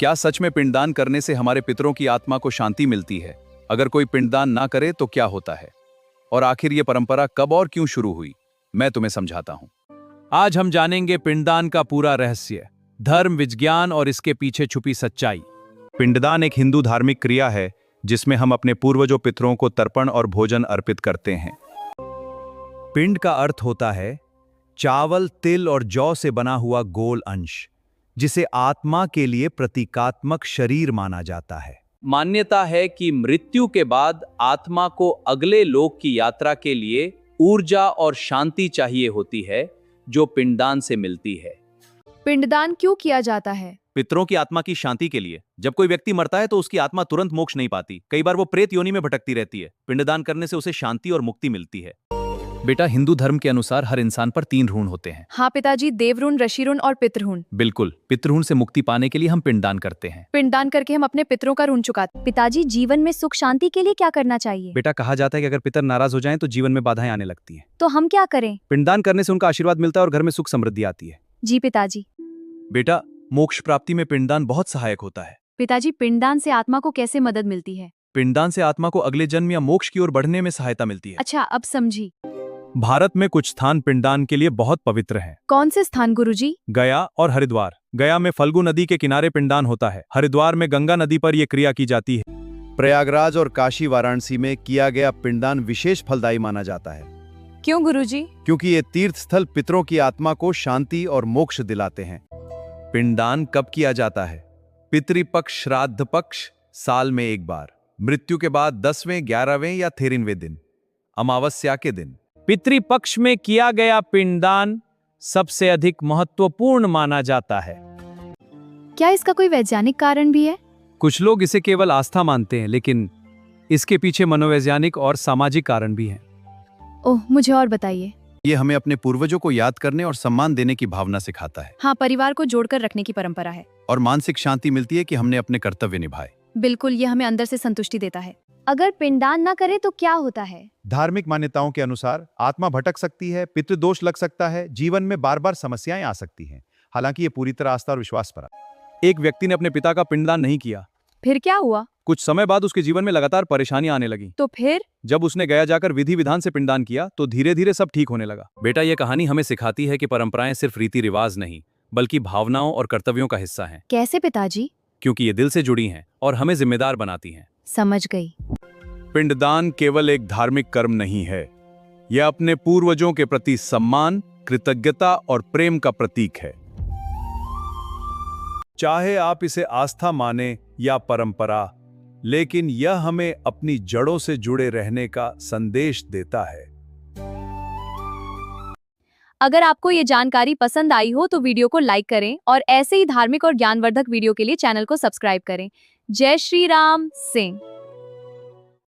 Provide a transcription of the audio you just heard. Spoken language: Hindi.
क्या सच में पिंडदान करने से हमारे पितरों की आत्मा को शांति मिलती है? अगर कोई पिंडदान ना करे तो क्या होता है? और आखिर ये परंपरा कब और क्यों शुरू हुई? मैं तुम्हें समझाता हूं। आज हम जानेंगे पिंडदान का पूरा रहस्य, धर्म, विज्ञान और इसके पीछे छुपी सच्चाई। पिंडदान एक हिंदू धार्मिक क्रिया है जिसमें हम अपने पूर्वजों पितरों को तर्पण और भोजन अर्पित करते हैं। पिंड का अर्थ होता है चावल, तिल और जौ से बना हुआ गोल अंश, जिसे आत्मा के लिए प्रतीकात्मक शरीर माना जाता है। मान्यता है कि मृत्यु के बाद आत्मा को अगले लोक की यात्रा के लिए ऊर्जा और शांति चाहिए होती है, जो पिंडदान से मिलती है। पिंडदान क्यों किया जाता है? पितरों की आत्मा की शांति के लिए। जब कोई व्यक्ति मरता है तो उसकी आत्मा तुरंत मोक्ष नहीं पाती, कई बार वो प्रेत योनि में भटकती रहती है। पिंडदान करने से उसे शांति और मुक्ति मिलती है। बेटा, हिंदू धर्म के अनुसार हर इंसान पर 3 ऋण होते हैं। हाँ पिताजी, देवऋण, ऋषि ऋण और पितृऋण। बिल्कुल, पितृऋण से मुक्ति पाने के लिए हम पिंडदान करते हैं। पिंडदान करके हम अपने पितरों का ऋण चुकाते। पिताजी, जीवन में सुख शांति के लिए क्या करना चाहिए? बेटा, कहा जाता है कि अगर पितर नाराज हो जाएं तो जीवन में बाधाएं आने लगती हैं। तो हम क्या करें? पिंडदान करने से उनका आशीर्वाद मिलता है और घर में सुख समृद्धि आती है। जी पिताजी। बेटा, मोक्ष प्राप्ति में पिंडदान बहुत सहायक होता है। पिताजी, पिंडदान से आत्मा को कैसे मदद मिलती है? पिंडदान से आत्मा को अगले जन्म या मोक्ष की ओर बढ़ने में सहायता मिलती है। अच्छा, अब समझी। भारत में कुछ स्थान पिंडदान के लिए बहुत पवित्र हैं। कौन से स्थान गुरुजी? गया और हरिद्वार। गया में फल्गु नदी के किनारे पिंडदान होता है। हरिद्वार में गंगा नदी पर यह क्रिया की जाती है। प्रयागराज और काशी, वाराणसी में किया गया पिंडदान विशेष फलदायी माना जाता है। क्यों गुरुजी? क्योंकि ये तीर्थ स्थल पितरों की आत्मा को शांति और मोक्ष दिलाते हैं। पिंडदान कब किया जाता है? पितृपक्ष, श्राद्ध पक्ष, साल में एक बार, मृत्यु के बाद 10वें, 11वें या 13वें दिन, अमावस्या के दिन। पितृपक्ष में किया गया पिंडदान सबसे अधिक महत्वपूर्ण माना जाता है। क्या इसका कोई वैज्ञानिक कारण भी है? कुछ लोग इसे केवल आस्था मानते हैं, लेकिन इसके पीछे मनोवैज्ञानिक और सामाजिक कारण भी हैं। ओह, मुझे और बताइए। ये हमें अपने पूर्वजों को याद करने और सम्मान देने की भावना सिखाता है। हाँ, परिवार को जोड़कर रखने की परंपरा है। और मानसिक शांति मिलती है कि हमने अपने कर्तव्य निभाए। बिल्कुल, ये हमें अंदर से संतुष्टि देता है। अगर पिंडदान न करे तो क्या होता है? धार्मिक मान्यताओं के अनुसार आत्मा भटक सकती है, पितृदोष लग सकता है, जीवन में बार बार समस्याएं आ सकती हैं। हालांकि ये पूरी तरह आस्था और विश्वास पर है। एक व्यक्ति ने अपने पिता का पिंडदान नहीं किया। फिर क्या हुआ? कुछ समय बाद उसके जीवन में लगातार परेशानियां आने लगी। तो फिर? जब उसने गया जाकर विधि विधान से पिंडदान किया तो धीरे धीरे सब ठीक होने लगा। बेटा, यह कहानी हमें सिखाती है कि परंपराएं सिर्फ रीति रिवाज नहीं, बल्कि भावनाओं और कर्तव्यों का हिस्सा हैं। कैसे पिताजी? क्योंकि ये दिल से जुड़ी हैं और हमें जिम्मेदार बनाती हैं। समझ गई। पिंडदान केवल एक धार्मिक कर्म नहीं है, यह अपने पूर्वजों के प्रति सम्मान, कृतज्ञता और प्रेम का प्रतीक है। चाहे आप इसे आस्था माने या परंपरा, लेकिन यह हमें अपनी जड़ों से जुड़े रहने का संदेश देता है। अगर आपको ये जानकारी पसंद आई हो तो वीडियो को लाइक करें और ऐसे ही धार्मिक और ज्ञानवर्धक वीडियो के लिए चैनल को सब्सक्राइब करें। जय श्री राम सिंह।